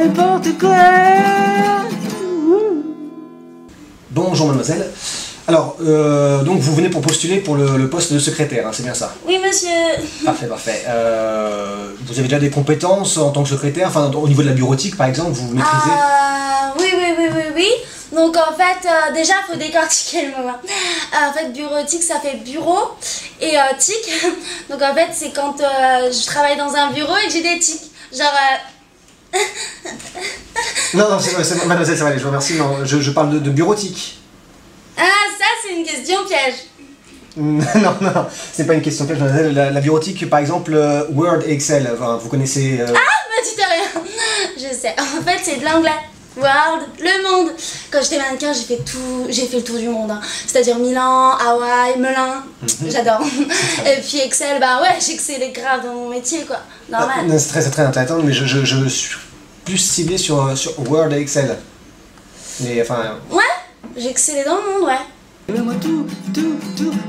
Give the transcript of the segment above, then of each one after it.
n'importe quoi. Bonjour mademoiselle. Alors, donc vous venez pour postuler pour le poste de secrétaire, hein, c'est bien ça? Oui, monsieur. Parfait, parfait. Vous avez déjà des compétences en tant que secrétaire, enfin au niveau de la bureautique par exemple, vous maîtrisez? Oui. Donc en fait, déjà, il faut décortiquer le mot. En fait, bureautique, ça fait bureau et tic. Donc en fait, c'est quand je travaille dans un bureau et que j'ai des tics. Genre... Non, mademoiselle, ça va aller, je vous remercie, non, je parle de bureautique. Ah, ça, c'est une question piège. Non, c'est pas une question piège, mademoiselle. La bureautique, par exemple, Word et Excel, enfin, vous connaissez... Ah, me dites rien. Je sais. En fait, c'est de l'anglais. Word, le monde. Quand j'étais mannequin, j'ai fait le tour du monde. Hein. C'est-à-dire Milan, Hawaï, Melun. J'adore. Et puis Excel, bah ouais, j'excellais grave dans mon métier, quoi. Normal. Ah, c'est très intéressant, mais je suis plus ciblé sur Word et Excel. Mais enfin... Ouais, j'excellais dans le monde, ouais. Mets-moi tout,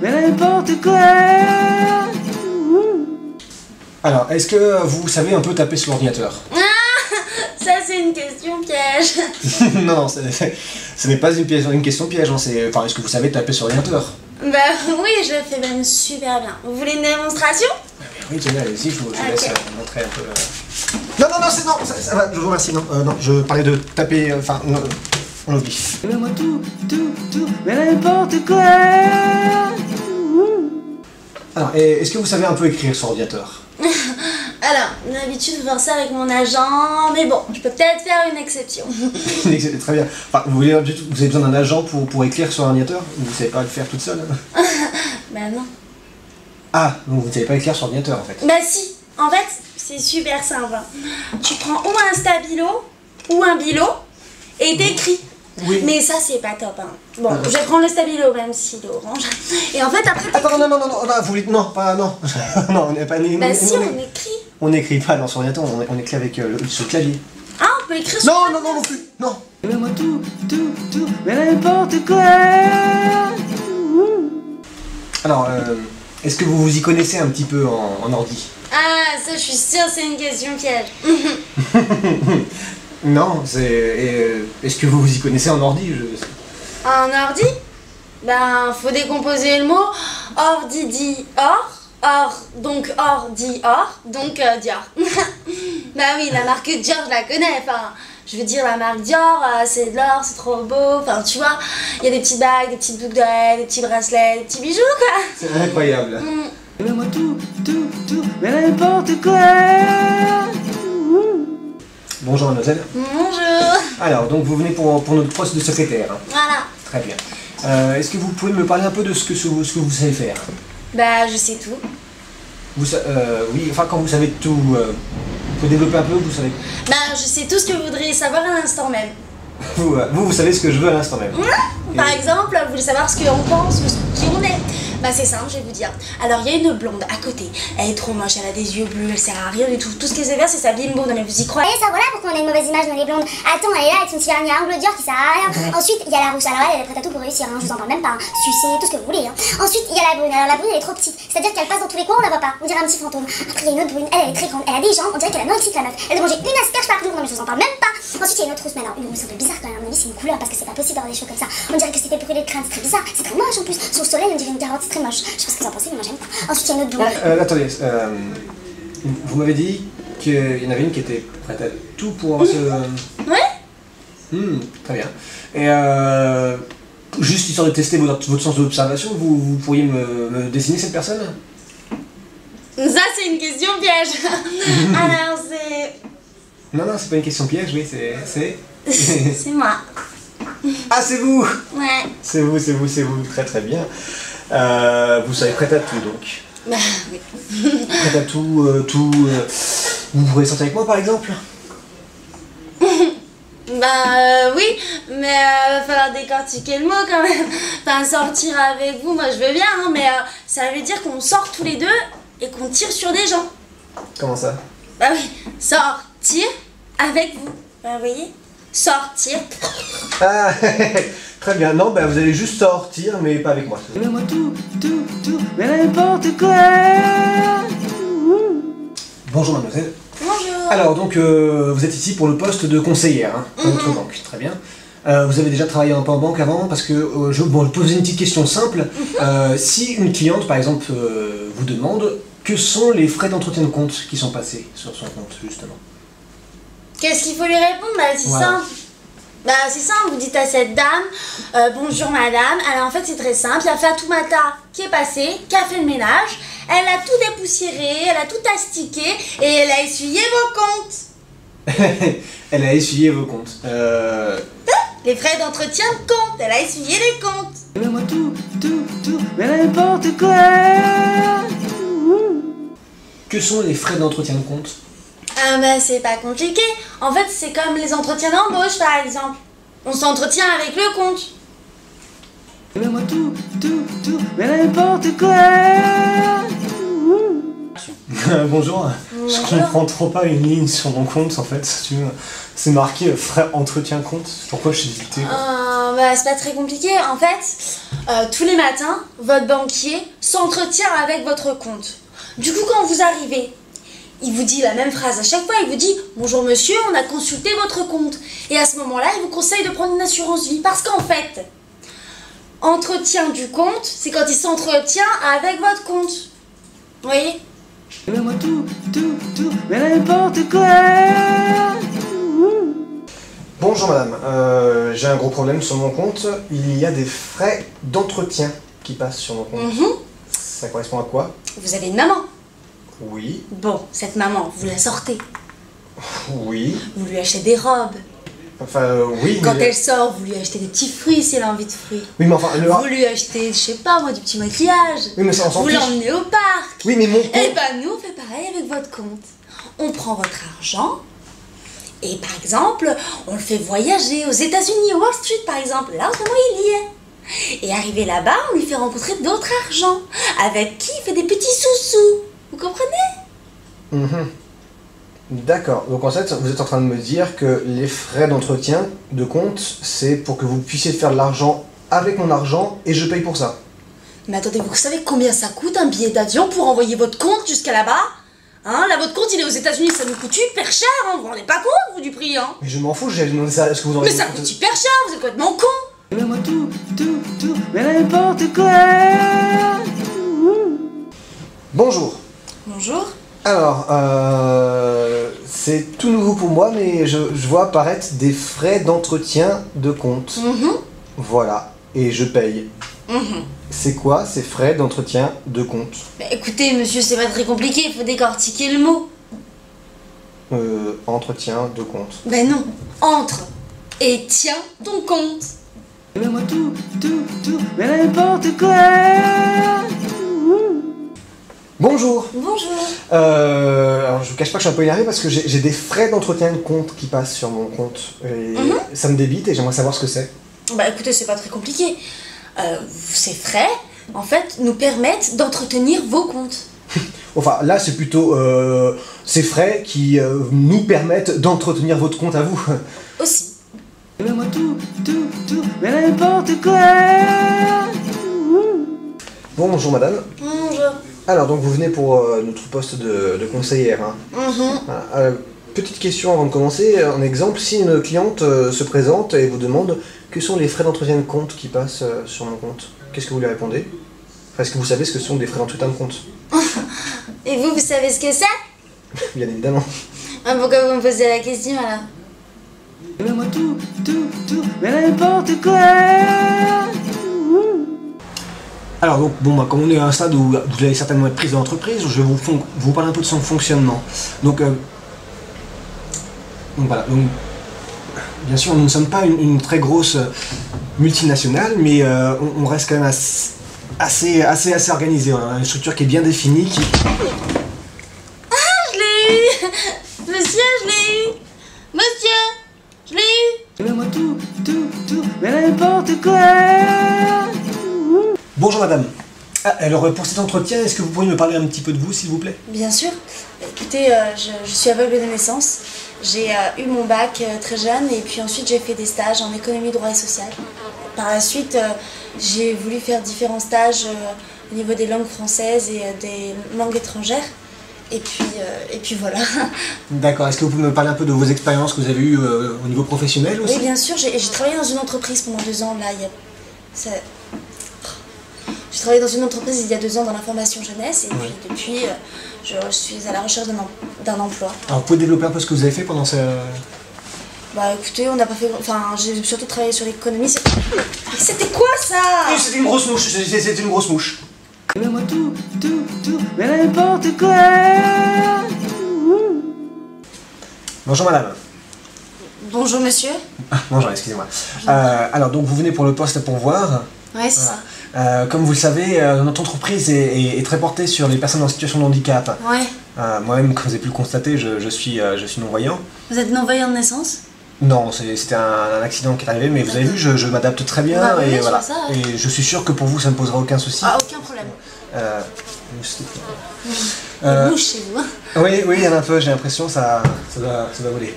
mais n'importe quoi. Alors, est-ce que vous savez un peu taper sur l'ordinateur? Ça, c'est une question piège. Non, ce n'est pas une question piège, hein, enfin, est-ce que vous savez taper sur l'ordinateur? Bah oui, je le fais même super bien. Vous voulez une démonstration? Oui, tenez, allez-y, je vous laisse montrer un peu... Non, ça va, je vous remercie, non, je parlais de taper, enfin, non, on l'oublie. Mets-moi tout, mais n'importe quoi. Alors, est-ce que vous savez un peu écrire sur ordinateur? Alors, d'habitude, je fais ça avec mon agent, mais bon, je peux peut-être faire une exception. Très bien. Enfin, vous avez besoin d'un agent pour écrire sur ordinateur? Vous ne savez pas le faire toute seule? Bah non. Ah, donc vous ne savez pas écrire sur ordinateur en fait? Bah si, en fait, c'est super simple. Tu prends ou un stabilo ou un bilo et t'écris. Oui. Mais ça, c'est pas top. Hein. Bon, je vais prendre le stabilo, même s'il est orange. Et en fait, après... Attends, non, vous voulez... Non, pas... Non. Non, on n'est pas... Bah si, on écrit. On n'écrit pas sur ordinateur, on écrit avec ce clavier. Ah, on peut écrire sur... Non plus, non. Mets-moi tout, mais n'importe quoi. Alors, est-ce que vous vous y connaissez un petit peu en ordi? Ah, ça, je suis sûre, c'est une question piège. Non, est-ce que vous vous y connaissez en ordi? En ordi? Ben, faut décomposer le mot. Ordi dit or, donc or dit or, donc Dior. Bah oui, la marque Dior, je la connais, enfin, je veux dire, la marque Dior, c'est de l'or, c'est trop beau, enfin, tu vois, il y a des petites bagues, des petites boucles d'oreilles, des petits bracelets, des petits bijoux, quoi. C'est incroyable. Mets-moi tout, mais n'importe quoi. Bonjour mademoiselle. Bonjour. Alors, donc vous venez pour notre poste de secrétaire. Hein. Voilà. Très bien. Est-ce que vous pouvez me parler un peu de ce que vous savez faire? Bah, je sais tout. Oui, enfin quand vous savez tout, vous pouvez développer un peu, vous savez... Bah, je sais tout ce que vous voudriez savoir à l'instant même. Vous savez ce que je veux à l'instant même. Par exemple, vous voulez savoir ce qu'on pense ou qui on est. Bah c'est simple, je vais vous dire. Alors il y a une blonde à côté, elle est trop moche, elle a des yeux bleus, elle sert à rien du tout. Tout ce qu'elle sait faire c'est sa bimbo, non mais vous y croyez? Et ça voilà pourquoi on a une mauvaise image dans les blondes. Attends, elle est là avec son petit vernis à ongles Dior qui sert à rien. Ensuite il y a la rousse, alors elle est prête à tout pour réussir, hein. Je vous en parle même pas, hein. Sucer, tout ce que vous voulez. Hein. Ensuite il y a la brune, alors la brune elle est trop petite, c'est-à-dire qu'elle passe dans tous les coins, on la voit pas, on dirait un petit fantôme. Après il y a une autre brune, elle est très grande, elle a des jambes, on dirait qu'elle a anorexique la meuf. Elle doit manger une asperge par jour, non mais je vous en parle même pas. Ensuite il y a une autre rousse, mais alors une rousse un peu bizarre quand même, à mon avis c'est une couleur parce que c'est pas possible d'avoir des cheveux comme ça. On dirait que c'était brûlé de crâne, c'est très bizarre, c'est très moche en plus. Sous le soleil on dirait une carotte, c'est très moche. Je sais pas ce que vous en pensez, mais moi j'aime pas. Ensuite il y a une autre blonde. Attendez, vous m'avez dit qu'il y en avait une qui était prête à tout pour se... Ouais. Très bien. Et juste histoire de tester votre sens de l'observation, vous pourriez me dessiner cette personne? Ça c'est une question piège. Alors c'est... Non, c'est pas une question piège, oui, c'est... C'est moi. Ah, c'est vous! Ouais. C'est vous, très bien. Vous savez prête à tout, donc. Bah oui. Prête à tout, vous pourrez sortir avec moi, par exemple? Bah oui, mais va falloir décortiquer le mot quand même. Enfin, sortir avec vous, moi je veux bien, hein, mais ça veut dire qu'on sort tous les deux et qu'on tire sur des gens. Comment ça? Bah oui, sortir avec vous. Bah vous voyez? Sortir. Ah, très bien. Non, vous allez juste sortir, mais pas avec moi. Mets-moi tout, mais n'importe quoi. Bonjour mademoiselle. Bonjour. Alors, donc, vous êtes ici pour le poste de conseillère, hein, dans votre banque, très bien. Vous avez déjà travaillé un peu en banque avant, parce que je vais poser une petite question simple. Si une cliente, par exemple, vous demande que sont les frais d'entretien de compte qui sont passés sur son compte, justement. Qu'est-ce qu'il faut lui répondre? Bah, c'est simple. Bah, c'est simple, vous dites à cette dame, bonjour madame, alors en fait c'est très simple, il y a Fatoumata qui est passée, qui a fait le ménage, elle a tout dépoussiéré, elle a tout astiqué et elle a essuyé vos comptes. Elle a essuyé vos comptes. Les frais d'entretien de compte, elle a essuyé les comptes. Mets-moi tout, mais n'importe quoi. Que sont les frais d'entretien de compte? Ah bah c'est pas compliqué, en fait c'est comme les entretiens d'embauche par exemple. On s'entretient avec le compte. Mets-moi tout, mais n'importe quoi. Bonjour. Je comprends trop pas une ligne sur mon compte en fait. Si tu veux. C'est marqué frais entretien compte. Pourquoi je suis hésité? Bah c'est pas très compliqué. En fait, tous les matins, votre banquier s'entretient avec votre compte. Du coup, quand vous arrivez, il vous dit la même phrase à chaque fois. Il vous dit « Bonjour monsieur, on a consulté votre compte. » Et à ce moment-là, il vous conseille de prendre une assurance vie. Parce qu'en fait, entretien du compte, c'est quand il s'entretient avec votre compte. Vous voyez? Mets-moi tout, mais n'importe quoi. Bonjour madame, j'ai un gros problème sur mon compte. Il y a des frais d'entretien qui passent sur mon compte. Ça correspond à quoi? Vous avez une maman. Oui. Bon, cette maman, vous la sortez. Oui. Vous lui achetez des robes. Enfin, oui. Quand mais... elle sort, vous lui achetez des petits fruits si elle a envie de fruits. Oui, mais enfin... Vous lui achetez, je sais pas moi, du petit maquillage. Oui, mais ça, on s'en Vous fiche. l'emmenez au parc. Oui, mais mon compte... Eh ben, nous, on fait pareil avec votre compte. On prend votre argent et, par exemple, on le fait voyager aux États-Unis, Wall Street, par exemple. Là, en ce moment, il y est. Et arrivé là-bas, on lui fait rencontrer d'autres argents, avec qui il fait des petits sous-sous. Vous comprenez? D'accord. Donc en fait, vous êtes en train de me dire que les frais d'entretien de compte, c'est pour que vous puissiez faire de l'argent avec mon argent et je paye pour ça. Mais attendez, vous savez combien ça coûte un billet d'avion pour envoyer votre compte jusqu'à là-bas? Hein, là, votre compte, il est aux États-Unis, ça nous coûte hyper cher, hein, vous vous rendez pas compte, vous, du prix, hein? Mais je m'en fous, j'ai demandé ça, est-ce que vous en Mais avez... ça coûte hyper cher, vous êtes complètement con! Mets-moi tout, mais n'importe quoi. Bonjour. Bonjour. Alors, c'est tout nouveau pour moi, mais je vois apparaître des frais d'entretien de compte. Voilà, et je paye. C'est quoi ces frais d'entretien de compte? Bah, écoutez, monsieur, c'est pas très compliqué, il faut décortiquer le mot. Entretien de compte. Ben non, entre et tiens ton compte. Mets-moi tout, mais n'importe quoi. Bonjour. Bonjour. Alors je vous cache pas que je suis un peu énervé parce que j'ai des frais d'entretien de compte qui passent sur mon compte. Et ça me débite et j'aimerais savoir ce que c'est. Bah écoutez, c'est pas très compliqué. Ces frais, en fait, nous permettent d'entretenir vos comptes. Enfin, là, c'est plutôt ces frais qui nous permettent d'entretenir votre compte à vous. Aussi. Mets-moi tout, mais n'importe quoi. Bonjour madame. Bonjour. Alors, donc vous venez pour notre poste de conseillère. Hein. Voilà. Petite question avant de commencer. Un exemple, si une cliente se présente et vous demande que sont les frais d'entretien de compte qui passent sur mon compte, qu'est-ce que vous lui répondez? Enfin, est-ce que vous savez ce que sont des frais d'entretien de compte? Et vous savez ce que c'est? Bien évidemment. Pourquoi vous me posez la question alors? Mets-moi tout, mais n'importe quoi. Alors donc, bon, bah, comme on est à un stade où vous allez certainement être prise de l'entreprise, je vais vous parler un peu de son fonctionnement. Donc voilà, donc, bien sûr nous ne sommes pas une très grosse multinationale, mais on reste quand même assez organisé. On a une structure qui est bien définie, qui... Ah, je l'ai eu! Monsieur, je l'ai eu! Monsieur, je l'ai eu! Mets-moi tout, mais n'importe quoi. Bonjour madame. Ah, alors pour cet entretien, est-ce que vous pourriez me parler un petit peu de vous, s'il vous plaît? Bien sûr. Écoutez, je suis aveugle de naissance. J'ai eu mon bac très jeune et puis ensuite j'ai fait des stages en économie, droit et social. Par la suite, j'ai voulu faire différents stages au niveau des langues françaises et des langues étrangères. et puis voilà. D'accord, est-ce que vous pouvez me parler un peu de vos expériences que vous avez eues au niveau professionnel aussi? Oui, bien sûr, j'ai travaillé dans une entreprise pendant 2 ans, là, j'ai travaillé dans une entreprise il y a 2 ans dans l'information jeunesse, et puis depuis, je suis à la recherche d'un emploi. Alors, vous pouvez développer un peu ce que vous avez fait pendant ce... Bah écoutez, on n'a pas fait... Enfin, j'ai surtout travaillé sur l'économie. C'était quoi ça? C'était une grosse mouche, c'était une grosse mouche. Mets-moi tout, mais n'importe quoi. Bonjour madame. Bonjour monsieur. Bonjour, excusez-moi. Alors donc vous venez pour le poste à pourvoir. Ouais, c'est ça. Comme vous le savez, notre entreprise est très portée sur les personnes en situation de handicap. Ouais. Moi-même, comme vous avez pu le constater, je suis non-voyant. Vous êtes non-voyant de naissance? Non, c'était un accident qui est arrivé, mais vous avez vu, je m'adapte très bien, Bah oui, et je voilà. vois ça, ouais. Et je suis sûr que pour vous, ça ne posera aucun souci. Ah, aucun problème. Euh, Bouche chez vous. Hein. Oui, il y en a un peu, j'ai l'impression, ça va voler.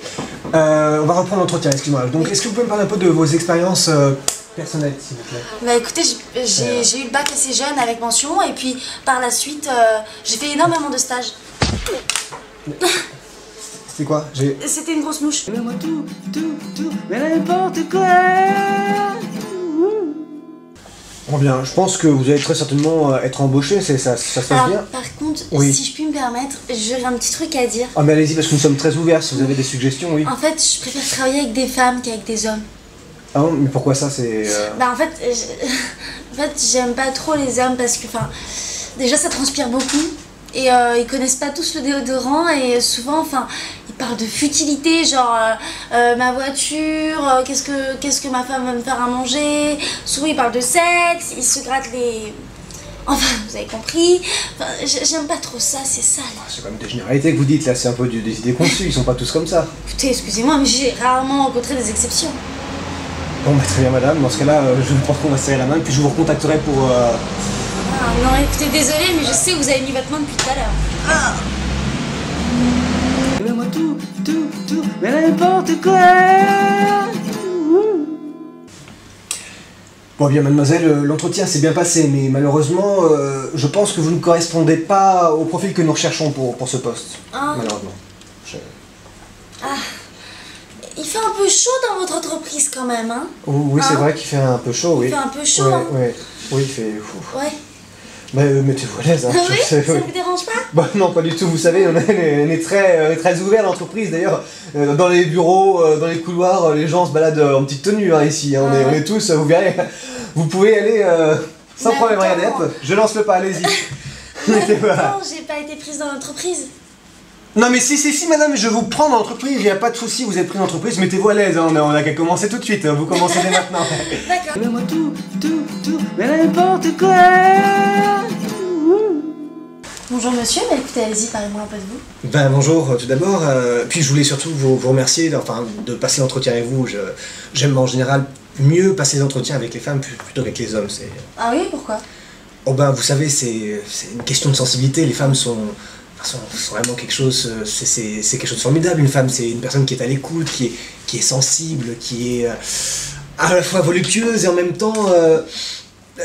On va reprendre l'entretien, excuse-moi. Donc, est-ce que vous pouvez me parler un peu de vos expériences personnelles, s'il vous plaît? Bah écoutez, j'ai eu le bac assez jeune avec mention, et puis par la suite, j'ai fait énormément de stages. C'était quoi? C'était une grosse mouche. Mets-moi tout, mais n'importe quoi. Bon bien, je pense que vous allez très certainement être embauché, ça se passe Alors, bien. par contre, Oui. si je puis me permettre, j'aurais un petit truc à dire. Ah mais allez-y, parce que nous sommes très ouverts, si vous avez des suggestions, oui. En fait, je préfère travailler avec des femmes qu'avec des hommes. Ah bon, mais pourquoi ça, c'est... Bah en fait, j'aime pas trop les hommes parce que, enfin, déjà ça transpire beaucoup. Et ils connaissent pas tous le déodorant, et souvent, enfin, ils parlent de futilité, genre ma voiture, qu'est-ce que ma femme va me faire à manger. Souvent ils parlent de sexe, ils se grattent les... Enfin, vous avez compris. Enfin, j'aime pas trop ça, c'est sale. C'est quand même des généralités que vous dites, là, c'est un peu des idées conçues, ils sont pas tous comme ça. Écoutez, excusez-moi, mais j'ai rarement rencontré des exceptions. Bon bah très bien madame, dans ce cas-là, je pense qu'on va se serrer la main, puis je vous recontacterai pour... Ah, non, écoutez, désolé, mais je sais que vous avez mis votre main depuis tout à l'heure. Mets-moi tout, mais n'importe quoi. Bon bien mademoiselle, l'entretien s'est bien passé, mais malheureusement, je pense que vous ne correspondez pas au profil que nous recherchons pour ce poste. Ah. Malheureusement. Il fait un peu chaud dans votre entreprise quand même, hein? Oui, c'est vrai qu'il fait un peu chaud, oui. Il fait un peu chaud, Ouais, hein? ouais. Oui, il fait... Ouf. Ouais. Mais mettez-vous à l'aise, hein. Ah oui? Je sais, Ça oui. vous dérange pas? Bah non, pas du tout, vous savez, on est très ouvert à l'entreprise, d'ailleurs, dans les bureaux, dans les couloirs, les gens se baladent en petite tenue, hein, ici, hein. On est tous, vous verrez, vous pouvez aller sans Mais problème, attends. regardez, hop, je lance le pas, allez-y. Mettez-vous à- Non, j'ai pas été prise dans l'entreprise. Non mais si madame, je vous prends dans l'entreprise, il n'y a pas de souci, vous êtes pris dans l'entreprise, mettez-vous à l'aise, hein, on a qu'à commencer tout de suite, hein, vous commencez dès maintenant. D'accord. Mets-moi tout, mais n'importe quoi. Bonjour monsieur, bah écoutez, allez-y, parlez-moi un peu de vous. Ben bonjour tout d'abord, puis je voulais surtout vous remercier de passer l'entretien avec vous. J'aime en général mieux passer les entretiens avec les femmes plutôt qu'avec les hommes. Ah oui, pourquoi? Oh ben vous savez, c'est une question de sensibilité, les femmes sont vraiment quelque chose, c'est quelque chose de formidable. Une femme, c'est une personne qui est à l'écoute, qui est sensible, qui est à la fois voluptueuse et en même temps...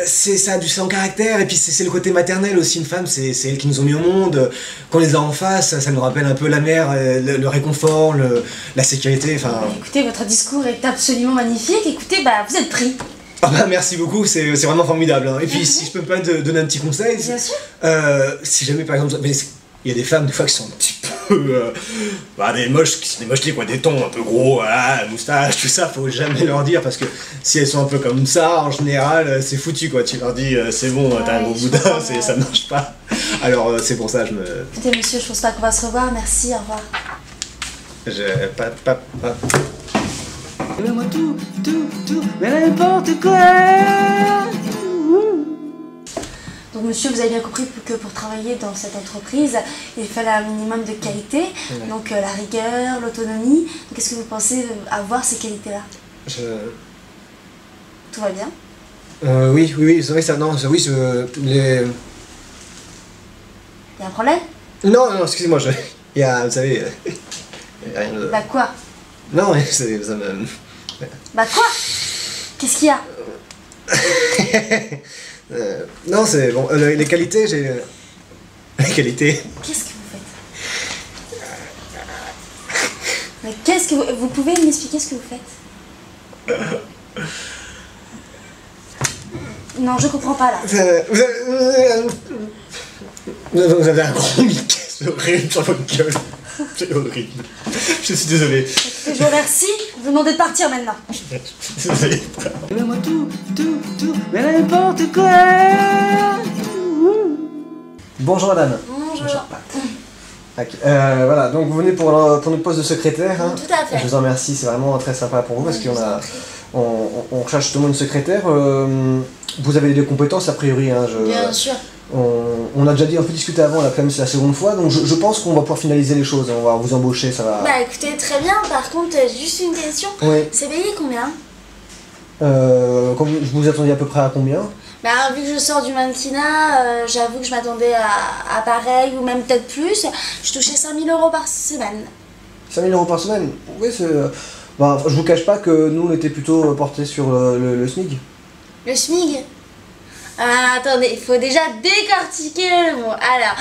ça a du sang caractère, et puis c'est le côté maternel aussi. Une femme, c'est elles qui nous ont mis au monde. Quand on les a en face, ça nous rappelle un peu la mère, le réconfort, la sécurité, enfin... Écoutez, votre discours est absolument magnifique. Écoutez, bah vous êtes pris. Ah bah merci beaucoup, c'est vraiment formidable, hein. Et puis si je peux me permettre de donner un petit conseil... Bien sûr. Si jamais par exemple... Il y a des femmes des fois qui sont un petit peu... des mochetés quoi, des tons un peu gros, voilà, moustache, tout ça, faut jamais leur dire, parce que si elles sont un peu comme ça, en général, c'est foutu quoi. Tu leur dis, c'est bon, t'as un gros je boudin, comprends, ça marche pas. Alors c'est pour ça, Écoutez monsieur, je pense pas qu'on va se revoir. Merci, au revoir. pas. Mets-moi tout, mais n'importe quoi. Donc monsieur, vous avez bien compris que pour travailler dans cette entreprise, il fallait un minimum de qualité, donc la rigueur, l'autonomie. Donc est-ce que vous pensez avoir ces qualités-là? Tout va bien? Oui, c'est vrai ça, non, oui, les... Il y a un problème? Non, excusez-moi, il y a, vous savez, y a rien de... Bah quoi? Non, ça me... Bah quoi? Qu'est-ce qu'il y a? Non, c'est bon, les qualités, j'ai... Les qualités... Qu'est-ce que vous faites? Qu'est-ce que vous pouvez m'expliquer ce que vous faites? Non, je comprends pas là. Vous avez un gros Mickey horrible sur votre gueule. C'est horrible. Je suis désolé. Je vous remercie. Vous demandez de partir maintenant. Désolé. Donne-moi tout, mais n'importe quoi. Bonjour madame. Bonjour. Ok, voilà, donc vous venez pour notre poste de secrétaire. Hein. Tout à fait. Je vous en remercie, c'est vraiment très sympa pour vous parce qu'on recherche justement une secrétaire. Vous avez des compétences a priori. Hein, Bien sûr. On a déjà un peu discuté avant, là quand même c'est la seconde fois, donc je pense qu'on va pouvoir finaliser les choses, on va vous embaucher, ça va... Bah écoutez, très bien. Par contre, juste une question. Oui. C'est payé combien? Vous vous attendiez à peu près à combien? Bah vu que je sors du mannequinat, j'avoue que je m'attendais à pareil ou même peut-être plus. Je touchais 5 000 € par semaine. 5 000 € par semaine? Oui, c'est... Bah, je vous cache pas que nous on était plutôt portés sur le SMIC. Le SMIG? Attendez, il faut déjà décortiquer le mot. Alors,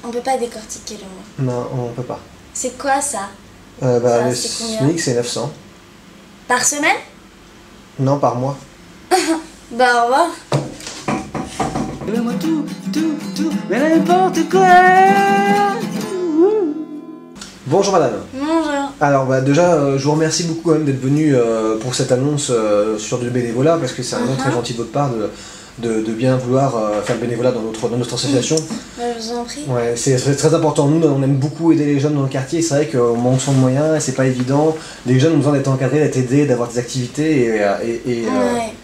on peut pas décortiquer le mot. Non, on peut pas. C'est quoi ça? Le c'est combien? SMIC c'est 900. Par semaine? Non, par mois. Bah au revoir. Donne-moi tout, mais n'importe quoi. Bonjour madame. Bonjour. Alors bah, déjà, je vous remercie beaucoup quand même d'être venu pour cette annonce sur du bénévolat, parce que c'est vraiment très gentil de votre part de bien vouloir faire le bénévolat dans notre association. Bah, je vous en prie. Ouais, c'est très important. Nous, on aime beaucoup aider les jeunes dans le quartier. C'est vrai qu'on manque de moyens et c'est pas évident. Les jeunes ont besoin d'être encadrés, d'être aidés, d'avoir des activités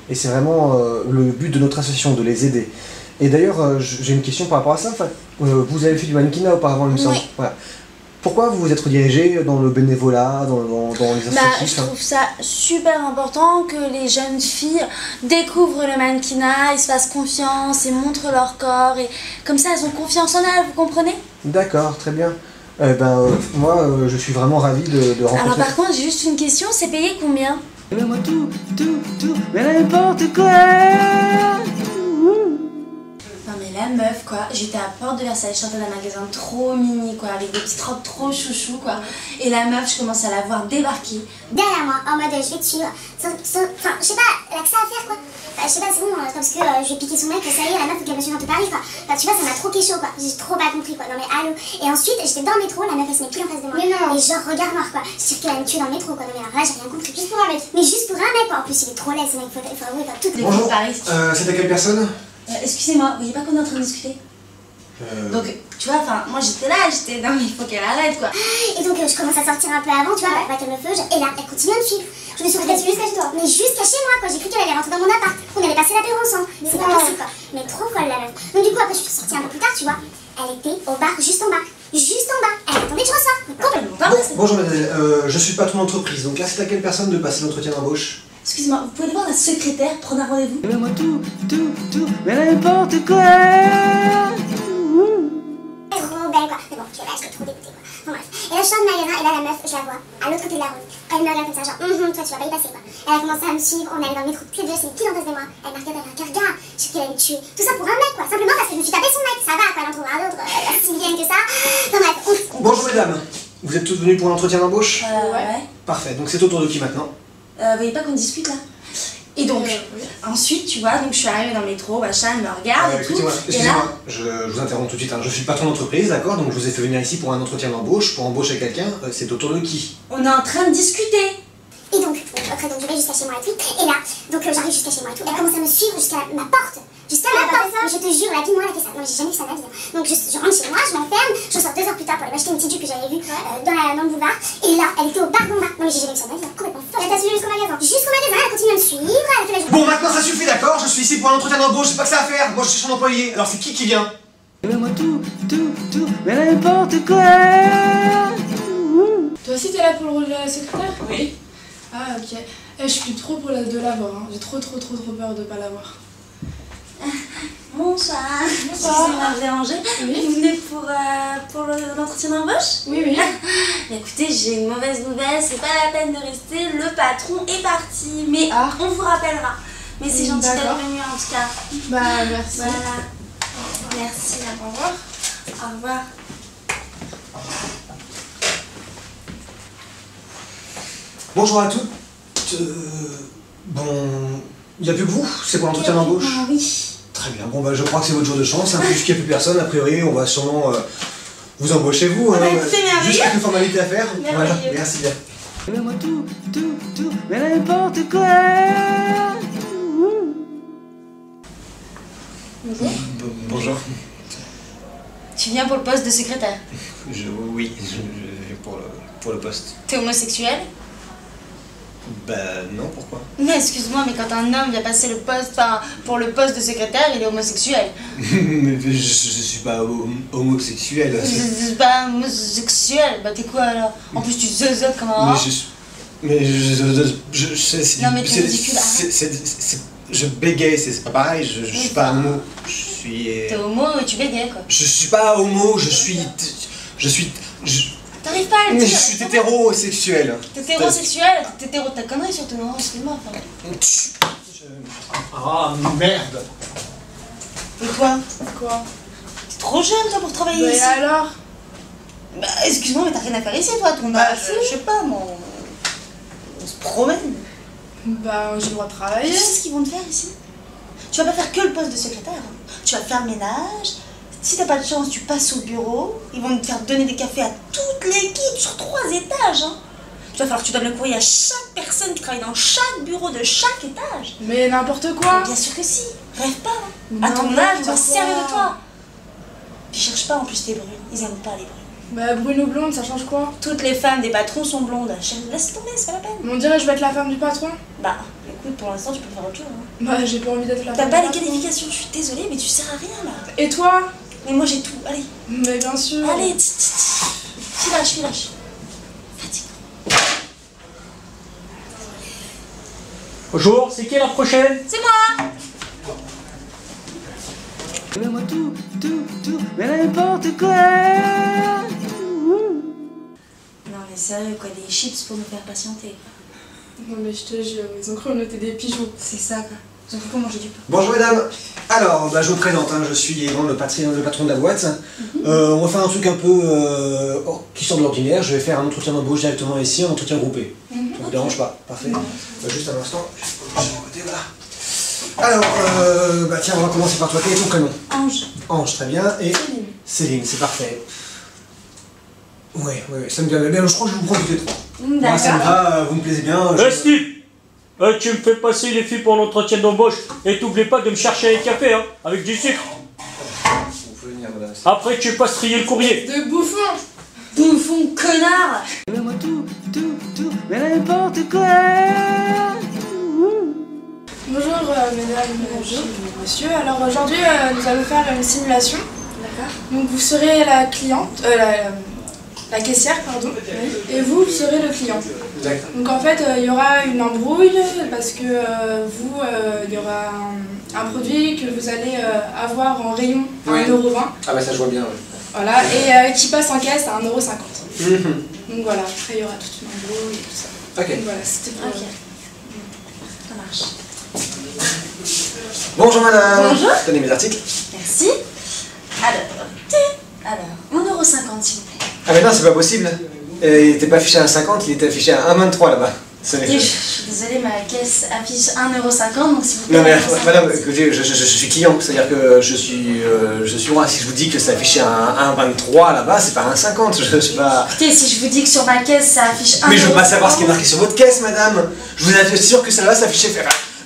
et c'est vraiment le but de notre association, de les aider. Et d'ailleurs, j'ai une question par rapport à ça. Enfin, vous avez fait du mannequinat auparavant, il me semble. Oui. Voilà. Pourquoi vous vous êtes redirigé dans le bénévolat, dans les associatifs? Je trouve ça super important que les jeunes filles découvrent le mannequinat, ils se fassent confiance et montrent leur corps. Et comme ça, elles ont confiance en elles, vous comprenez? D'accord, très bien. Moi, je suis vraiment ravi de rencontrer... Alors par contre, j'ai juste une question, c'est payé combien? Donne-moi tout, mais n'importe quoi. Non mais la meuf quoi, j'étais à Porte de Versailles, je sortais d'un magasin trop mini quoi, avec des petites robes trop chouchou quoi. Et la meuf, je commence à la voir débarquer. Derrière moi, en mode je vais te suivre. Enfin, je sais pas, elle a que ça à faire quoi. Enfin, je sais pas, c'est bon, parce que je vais piquer son mec, ça y est, la meuf faut qu'elle me suive un peu Paris quoi. Enfin, tu vois, ça m'a trop kécho quoi, j'ai trop pas compris quoi. Non mais allô. Et ensuite, j'étais dans le métro, la meuf elle se met pile en face de moi. Mais non. Et genre, regard noir quoi. Je suis qu'elle a une tuer dans le métro quoi. Non mais alors là, j'ai rien compris. Juste pour un mec. Mais juste pour un mec quoi. En plus, il est trop laid ce mec, faut avouer quoi. Toutes les Bonjour, Paris. c'est à quelle personne? Excusez-moi, vous voyez pas qu'on est en train de discuter? Donc, tu vois, enfin, moi j'étais là, non mais il faut qu'elle arrête quoi. Et donc je commence à sortir un peu avant, tu vois, pas qu'elle me feuge, et là elle continue à me suivre. Je me suis retrouvée jusqu'à chez toi. Mais jusqu'à chez moi quoi, j'ai cru qu'elle allait rentrer dans mon appart. On allait passer l'apéro ensemble. C'est pas possible quoi. Mais trop folle la meuf. Donc du coup après je suis sortie un peu plus tard, tu vois. Elle était au bar juste en bas. Juste en bas. Elle attendait que je ressorte. Complètement. Bonjour mademoiselle, je suis patron d'entreprise, donc là c'est à quelle personne de passer l'entretien d'embauche? Excusez-moi, vous pouvez voir la secrétaire, prendre un rendez-vous? Donne-moi tout, mais n'importe quoi. Trop belle quoi. Mais bon, tu vois, là j'étais trop dégoûtée quoi. Bon bref. Et là je sors du magasin et là la meuf, je la vois à l'autre côté de la rue. Elle me regarde comme ça, genre, toi tu vas pas y passer quoi. Elle a commencé à me suivre, on allait dans le métro très bien, c'est pile en face de moi. Elle m'a regardé avec un regard, je sais qu'elle allait me tuer. Tout ça pour un mec quoi, simplement parce que je me suis tapé son mec. Ça va quoi, elle en trouvera un autre, si vilaine que ça. Non bref, Bonjour mesdames, vous êtes toutes venues pour l'entretien d'embauche? Ouais. Parfait, donc c'est au tour de qui maintenant? Vous voyez pas qu'on discute là? Et donc, ensuite, tu vois, donc je suis arrivée dans le métro, machin, elle me regarde et tout. Excusez-moi, je vous interromps tout de suite. Hein. Je suis patron d'entreprise, d'accord? Donc je vous ai fait venir ici pour un entretien d'embauche, pour embaucher quelqu'un. C'est au tour de qui? On est en train de discuter. Et donc, après, donc je vais jusqu'à chez moi et tout. Et là, donc j'arrive jusqu'à chez moi et tout. Elle commence à me suivre jusqu'à ma porte. Jusqu'à ma porte. Mais je te jure, la vie, moi, elle a fait ça. Non, mais j'ai jamais vu ça de ma vie. Donc je rentre chez moi, je m'enferme, je sors 2 heures plus tard pour aller m'acheter une petite jupe que j'avais vue dans le boulevard. Et là, elle était au bar d'en bas. Non, mais j'ai jamais vu ça de ma vie. Complètement folle. Elle t'a suivi jusqu'au magasin. Jusqu'au magasin, elle continue à me suivre. Elle a fait la journée. Bon, maintenant ça suffit, d'accord? Je suis ici pour un entretien d'embauche, c'est pas que ça à faire. Moi je suis son employé. Alors c'est qui vient? Donne-moi tout, mais n'importe quoi. Toi aussi t'es là pour le rôle de la secrétaire? Oui. Ah ok. Je suis trop pour de l'avoir, hein. J'ai trop peur de pas l'avoir. Bonsoir. Excusez-moi de vous déranger. Oui. Vous venez pour l'entretien d'embauche? Oui. Écoutez, j'ai une mauvaise nouvelle, c'est pas la peine de rester, le patron est parti. Mais on vous rappellera. Mais c'est gentil d'être venu en tout cas. Bah merci. Voilà. Merci. Au revoir. Au revoir. Bonjour à toutes. Bon, il n'y a plus que vous, c'est pour l'entretien d'embauche? Ah oui. Très bien, bon bah je crois que c'est votre jour de chance, hein. Puisqu'il n'y a plus personne, a priori on va sûrement vous embaucher vous. Ah bah écoutez, merveilleux. Juste quelques formalités à faire. Voilà, Merveilleux. merci bien. Donne-moi tout, mais n'importe quoi. Bonjour. Bonjour. Tu viens pour le poste de secrétaire. Oui, je viens pour le poste. T'es homosexuel? Bah non, pourquoi? Mais excuse-moi, mais quand un homme vient passer le poste, enfin, pour le poste de secrétaire, il est homosexuel. Mais je suis pas homosexuel. C'est pas homosexuel, bah t'es quoi alors? En plus tu zozotes comme un rat. Mais je Non, mais t'es ridicule, je bégaye, c'est pas pareil, je suis pas homo, je suis... T'es homo et tu bégayes quoi. Je suis pas homo, je suis T'arrives pas à le mais dire. je suis hétérosexuel. T'es hétérosexuel, t'es hétéro de ta connerie surtout, non? Excuse-moi, enfin. Ah merde. Et quoi? Quoi? T'es trop jeune toi pour travailler Et ici. alors? Bah excuse-moi, mais t'as rien à faire ici toi, ton âge, je sais pas, moi. On se promène. Bah, j'ai le droit de Tu travailler. sais ce qu'ils vont te faire ici? Tu vas pas faire que le poste de secrétaire. Hein. Tu vas faire le ménage. Si t'as pas de chance, tu passes au bureau. Ils vont te faire donner des cafés à toute l'équipe sur 3 étages. Hein. Tu vas falloir que tu donnes le courrier à chaque personne qui travaille dans chaque bureau de chaque étage. Mais n'importe quoi. Bien sûr que si. Rêve pas. Hein. À ton âge, on va se servir de toi. Puis cherche pas en plus tes brunes. Ils aiment pas les brunes. Bah, brune ou blonde, ça change quoi? Toutes les femmes des patrons sont blondes. Laisse tomber, c'est pas la peine. On dirait que je vais être la femme du patron. Bah, écoute, pour l'instant, tu peux faire autre chose. Hein. Bah, j'ai pas envie d'être la T'as femme pas du les patron. qualifications, je suis désolée, mais tu sers à rien là. Et toi? Mais moi j'ai tout, allez. Mais bien sûr. Allez, filage. Fatigue. Bonjour, c'est qui la prochaine? C'est moi. Donne-moi tout, mais n'importe quoi. Non mais sérieux quoi, des chips pour me faire patienter. Non, mais je te jure, ils ont cru qu'on était des pigeons. C'est ça quoi. Ils ont cru qu'on mangeait du pain. Bonjour mesdames. Alors, bah, je vous présente, hein, je suis Yvan, le patron de la boîte. On va faire un truc un peu qui sort de l'ordinaire. Je vais faire un entretien d'embauche directement ici, un entretien groupé. Ça vous dérange pas? Parfait. Juste un instant, je vais de côté, voilà. Alors, bah tiens, on va commencer par toi. Quel est ton prénom? Ange. Ange, très bien. Et Céline, c'est parfait. Ouais, ça me vient bien. Je crois que je vous prends toutes les trois. Moi, ça me va, vous me plaisez bien. Steve, tu me fais passer les filles pour l'entretien d'embauche et t'oublies pas de me chercher un café, hein, avec du sucre. Vous pouvez venir, madame. Après, tu passes trier le courrier. De bouffon. Bouffon, connard. Donne-moi tout, mais n'importe quoi. Bonjour mesdames, bonjour monsieur. Alors aujourd'hui nous allons faire une simulation. D'accord. Donc vous serez la cliente, la caissière pardon, et vous serez le client. D'accord. Donc en fait il y aura une embrouille parce que vous, il y aura un produit que vous allez avoir en rayon à Ouais. 1,20 €. Ah bah ça je vois bien, ouais. Voilà, et qui passe en caisse à 1,50 €. Donc voilà, après il y aura toute une embrouille et tout ça. Ok. Donc voilà, c'était pour... Ok. Ça marche. Bonjour madame. Bonjour. Tenez mes articles. Merci. Alors, 1,50 € s'il vous plaît. Ah mais non, c'est pas possible. Il était pas affiché à 1,50, il était affiché à 1,23 là-bas. Et je suis désolée, ma caisse affiche 1,50 €, donc s'il vous plaît. Non mais 1,50 €. madame, écoutez, je suis client, c'est-à-dire que je suis roi. Si je vous dis que c'est affiché à 1,23 là-bas, c'est pas 1,50, je sais pas... Écoutez, si je vous dis que sur ma caisse ça affiche 1,50 €. Mais je veux pas savoir ce qui est marqué sur votre caisse, madame. Je vous assure que celle-là s'affichait...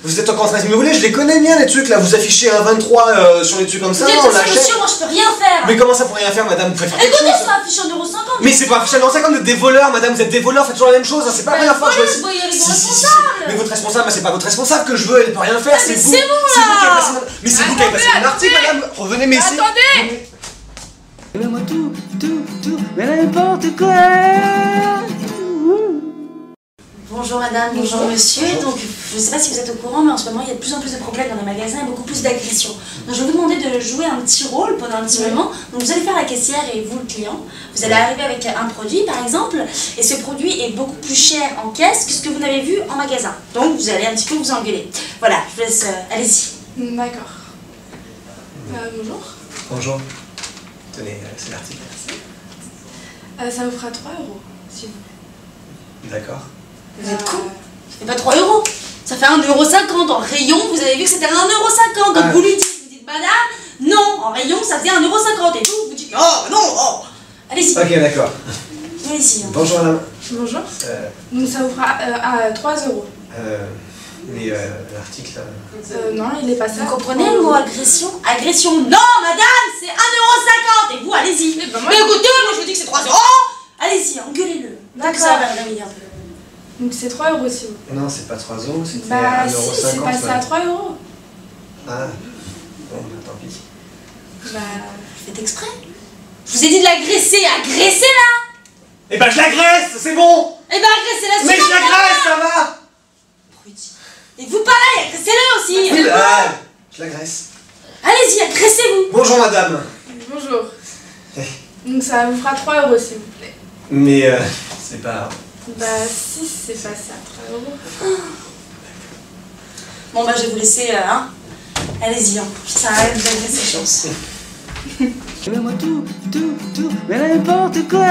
Vous êtes encore en train de me voler, je les connais bien les trucs là, vous affichez un 23 sur les trucs comme ça, Écoutez, on de toute façon, l'achète. monsieur, moi je peux rien faire. Mais comment ça pour rien faire, madame? Vous pouvez faire quelque Écoutez, chose. ça affiche 1,50 €. Mais c'est pas affiché à 1,50, vous êtes des voleurs, madame, vous êtes des voleurs, faites toujours la même chose, hein, c'est pas la première fois que je Voilà, vois voyez avec Si, vos si, si, si. responsables. Mais votre responsable, c'est pas votre responsable que je veux, elle peut rien faire, c'est mais vous. c'est bon, C'est vous qui avez là. passé mon... Mais c'est vous qui avez passé mon article, madame. Revenez, mais ici. Attendez. Donne-moi tout, mais n'importe quoi. Bonjour madame, bonjour monsieur. Donc je ne sais pas si vous êtes au courant, mais en ce moment il y a de plus en plus de problèmes dans les magasins et beaucoup plus d'agressions. Donc je vais vous demander de jouer un petit rôle pendant un petit moment. Donc vous allez faire la caissière et vous le client. Vous allez arriver avec un produit par exemple, et ce produit est beaucoup plus cher en caisse que ce que vous n'avez vu en magasin. Donc vous allez un petit peu vous engueuler. Voilà, je vous laisse, allez-y. D'accord. Bonjour. Bonjour. Tenez, c'est l'article. Ça vous fera 3 €, s'il vous plaît. D'accord. Vous êtes con. Ça fait pas 3 euros. Ça fait 1,50 € en rayon. Vous avez vu que c'était 1,50 €. Donc vous lui dites, madame, non, en rayon ça faisait 1,50 € et vous dites, oh non, oh. Allez-y. Ok, d'accord. Allez-y. Bonjour madame. Bonjour. Donc ça vous fera 3 euros. Mais l'article... Non, il est pas ça. Vous comprenez le mot agression? Agression, non, madame, c'est 1,50 €. Et vous, allez-y. Mais Mais écoutez, moi je vous dis que c'est 3 €. Allez-y, engueulez-le. D'accord. Ça va revenir un peu. Donc c'est 3 euros si vous. Non, c'est pas 3 euros, c'était Bah 1,50 si, €. c'est passé à 3 euros. Ah, bon, bah, tant pis. Bah... Faites exprès. Je vous ai dit de l'agresser. Agressez-la. Eh ben je l'agresse, c'est bon. Eh ben agressez-la. Mais je l'agresse, ça va. Abruti. Et vous pareil, agressez-le aussi. Oui, bah, je l'agresse. Allez-y, agressez-vous. Bonjour madame. Bonjour. Donc ça vous fera 3 euros s'il vous plaît. Mais c'est pas... Bah si, c'est passé à 3 euros. Bon bah je vais vous laisser, hein. Allez-y, hein. Ça arrête d'agresser, chance. Mets-moi tout, mais n'importe quoi.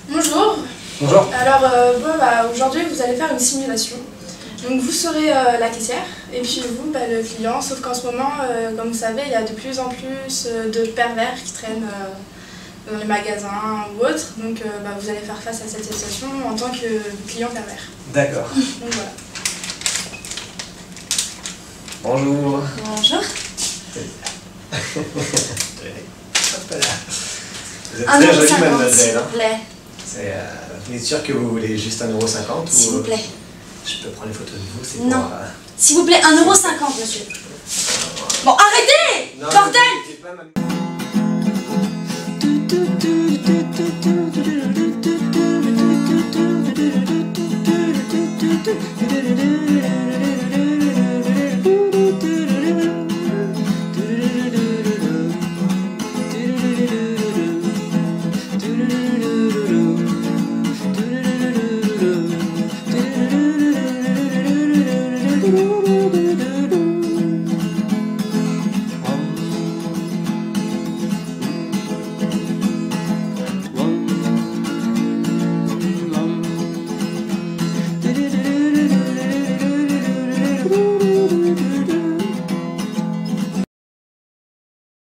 Bonjour. Bonjour. Alors bon, bah, aujourd'hui vous allez faire une simulation. Donc vous serez la caissière et puis vous le client, sauf qu'en ce moment, comme vous savez, il y a de plus en plus de pervers qui traînent dans les magasins ou autres. Donc vous allez faire face à cette situation en tant que client pervers. D'accord. Donc voilà. Bonjour. Bonjour. Hop là. Vous êtes Un très euro jolie 50, s'il mademoiselle. vous plaît. C'est, vous êtes sûr que vous voulez juste 1,50 €? S'il vous plaît. Je peux prendre les photos de vous, c'est Non. pour... S'il vous plaît, 1,50 €, monsieur. Bon, arrêtez! Non, Bordel! mais c'est pas ma-